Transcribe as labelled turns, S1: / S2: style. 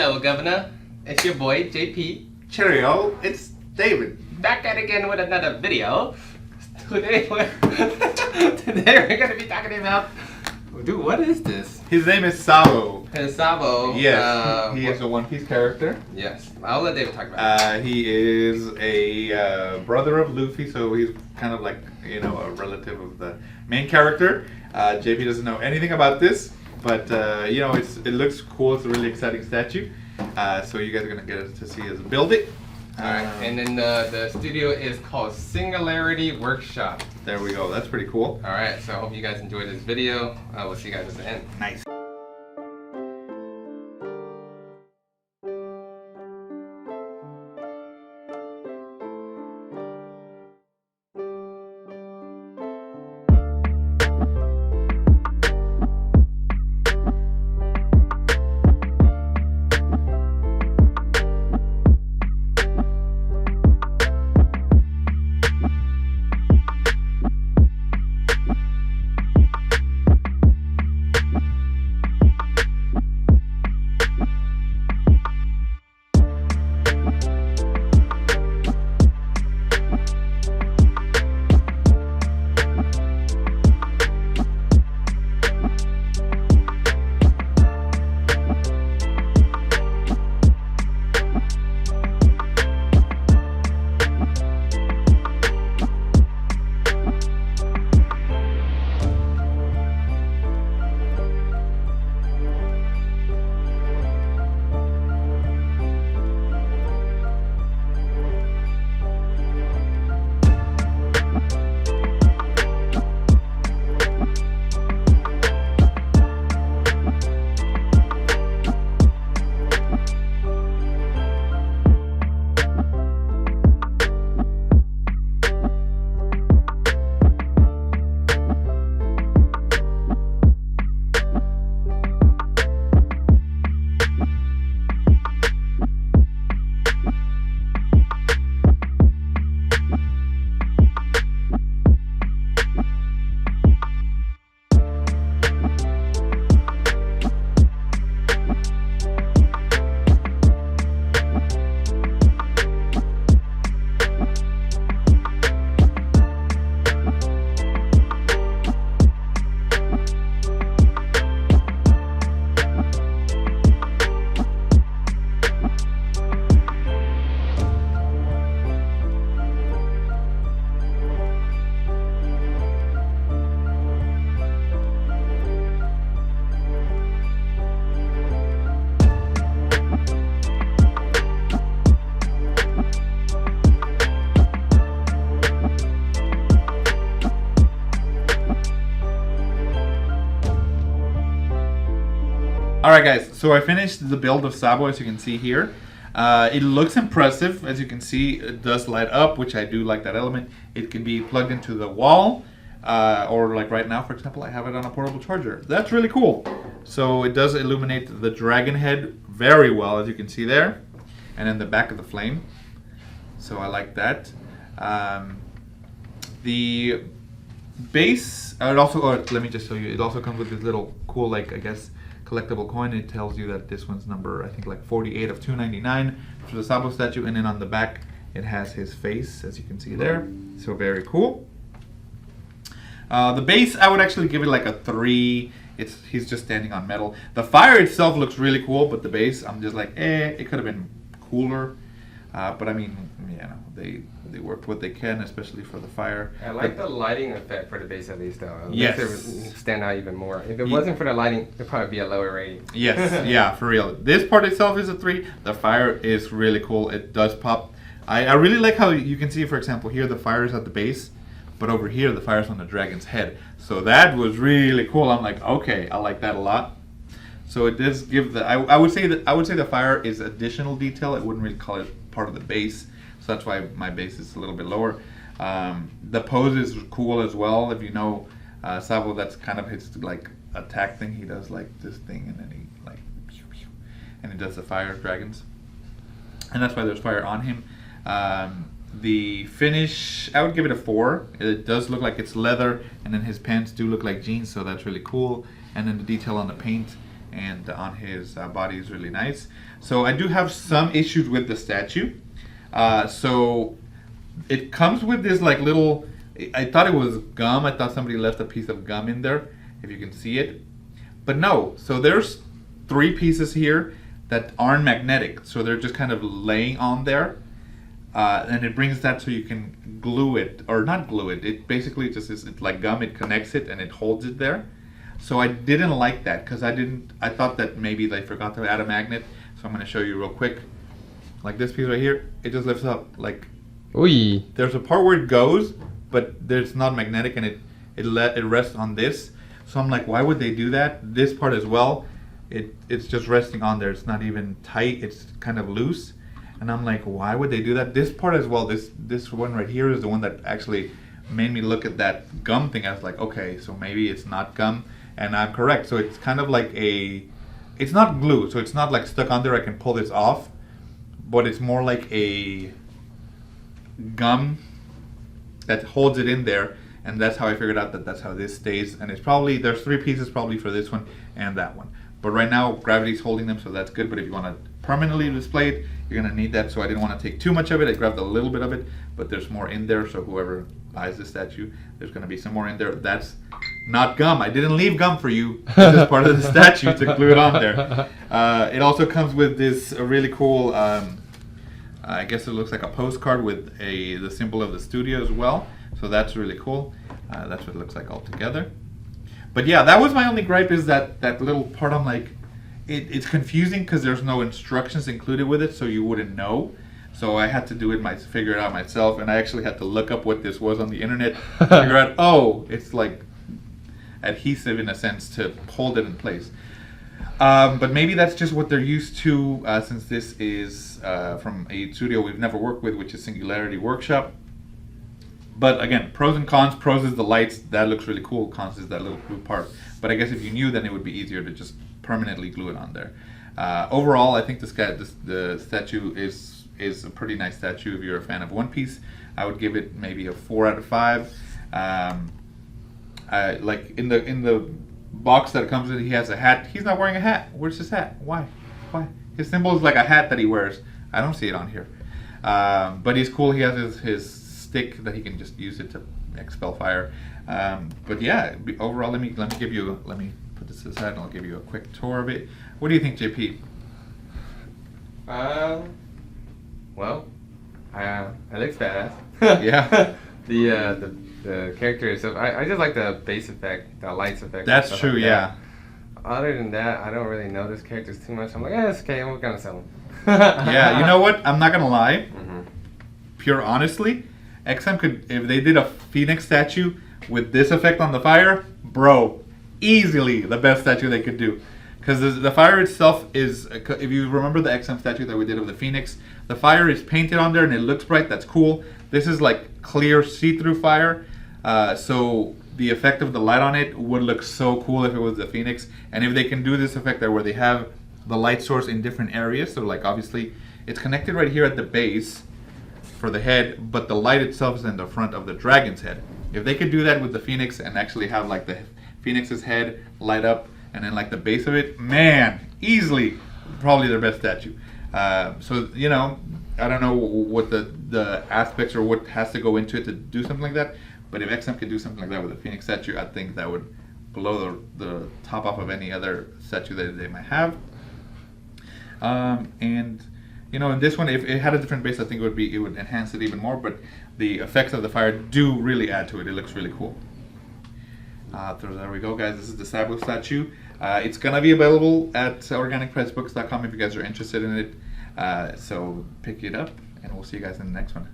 S1: Hello, Governor. It's your boy, JP.
S2: Cheerio, it's David.
S1: Back at again with another video. Today we're going to be talking about... Dude, what is this?
S2: His name is Sabo.
S1: It's Sabo.
S2: Yes, he is a One Piece character.
S1: Yes, I'll let David talk about it.
S2: He is a brother of Luffy, so he's kind of like, you know, a relative of the main character. JP doesn't know anything about this, but you know, it looks cool. It's a really exciting statue. So you guys are gonna get to see us build it.
S1: Alright, and then the studio is called Singularity Workshop.
S2: There we go. That's pretty cool.
S1: Alright, so I hope you guys enjoyed this video. We'll see you guys at the end.
S2: Nice. Alright guys, so I finished the build of Sabo, as you can see here. It looks impressive. As you can see, it does light up, which I do like that element. It can be plugged into the wall, or like right now, for example, I have it on a portable charger. That's really cool. So it does illuminate the dragon head very well, as you can see there, and then the back of the flame. So I like that. The base, let me just show you, it also comes with this little cool, like, I guess, collectible coin. It tells you that this one's number, I think, like 48 of 299 for the Sabo statue, and then on the back it has his face, as you can see there. So very cool. The base, I would actually give it like a 3. He's just standing on metal. The fire itself looks really cool, but the base, I'm just like, it could have been cooler. But I mean, you know, they worked what they can, especially for the fire.
S1: I like the lighting effect for the base at least, though.
S2: Yes.
S1: It makes it stand out even more. If it wasn't for the lighting, it'd probably be a lower rating.
S2: Yes, yeah, for real. This part itself is a 3. The fire is really cool. It does pop. I really like how you can see, for example, here the fire is at the base, but over here the fire is on the dragon's head. So that was really cool. I'm like, okay, I like that a lot. So it does give the. I would say the fire is additional detail. I wouldn't really call it part of the base. So that's why my base is a little bit lower. The pose is cool as well. If you know Sabo, that's kind of his like attack thing. He does like this thing, and then he like pew, pew, and he does the fire dragons, and that's why there's fire on him. The finish, I would give it a 4. It does look like it's leather, and then his pants do look like jeans, so that's really cool. And then the detail on the paint and on his body is really nice. So I do have some issues with the statue. So it comes with this like little, I thought it was gum. I thought somebody left a piece of gum in there, if you can see it. But no, so there's 3 pieces here that aren't magnetic. So they're just kind of laying on there. And it brings that so you can glue it, or not glue it. It basically just is, it's like gum. It connects it and it holds it there. So I didn't like that because I thought that maybe they forgot to add a magnet. So I'm going to show you real quick. Like this piece right here, it just lifts up. Like,
S1: Ooh.
S2: there's a part where it goes, but there's not magnetic, and it rests on this. So I'm like, why would they do that? This part as well, it's just resting on there. It's not even tight. It's kind of loose. And I'm like, why would they do that? This part as well, this one right here is the one that actually made me look at that gum thing. I was like, okay, so maybe it's not gum. And I'm correct. So it's kind of like it's not glue. So it's not like stuck on there. I can pull this off. But it's more like a gum that holds it in there. And that's how I figured out that that's how this stays. And it's probably, there's 3 pieces probably for this one and that one. But right now, gravity's holding them, so that's good. But if you want to permanently display it, you're going to need that. So I didn't want to take too much of it. I grabbed a little bit of it, but there's more in there. So whoever buys the statue, there's going to be some more in there. That's not gum. I didn't leave gum for you. This is part of the statue to glue it on there. It also comes with this really cool, I guess it looks like a postcard with the symbol of the studio as well. So that's really cool. That's what it looks like all together. But yeah, that was my only gripe, is that little part. I'm like, it's confusing because there's no instructions included with it, so you wouldn't know. So I had to do it figure it out myself, and I actually had to look up what this was on the internet to figure out, oh, it's like adhesive in a sense to hold it in place. But maybe that's just what they're used to, since this is from a studio we've never worked with, which is Singularity Workshop. But again, pros and cons. Pros is the lights. That looks really cool. Cons is that little blue part. But I guess if you knew, then it would be easier to just permanently glue it on there. Overall, I think the statue is a pretty nice statue. If you're a fan of One Piece, I would give it maybe a 4 out of 5. Like in the box that it comes with, he has a hat. He's not wearing a hat. Where's his hat? Why? His symbol is like a hat that he wears. I don't see it on here. But he's cool. He has his stick that he can just use it to expel fire. But yeah, overall, let me put this aside and I'll give you a quick tour of it. What do you think, JP?
S1: Well, it looks badass.
S2: Yeah.
S1: The character itself, I just like the base effect, the lights effect.
S2: That's true,
S1: like
S2: yeah.
S1: That. Other than that, I don't really know this characters too much. I'm like, it's okay, I'm gonna sell them.
S2: Yeah, you know what? I'm not gonna lie.
S1: Mm-hmm.
S2: Pure honestly, XM could, if they did a Phoenix statue with this effect on the fire, bro, easily the best statue they could do. Because the fire itself is, if you remember the XM statue that we did of the Phoenix, the fire is painted on there and it looks bright. That's cool. This is like clear see-through fire. So the effect of the light on it would look so cool if it was the Phoenix. And if they can do this effect there where they have the light source in different areas, so like obviously it's connected right here at the base for the head, but the light itself is in the front of the dragon's head. If they could do that with the Phoenix and actually have like the Phoenix's head light up and then like the base of it, man, easily probably their best statue. So, you know, I don't know what the aspects or what has to go into it to do something like that, but if XM could do something like that with a Phoenix statue, I think that would blow the top off of any other statue that they might have. And you know, in this one, if it had a different base, I think it would enhance it even more. But the effects of the fire do really add to it. It looks really cool. So there we go, guys. This is the Sabo statue. It's gonna be available at organicpricedbooks.com if you guys are interested in it. So pick it up, and we'll see you guys in the next one.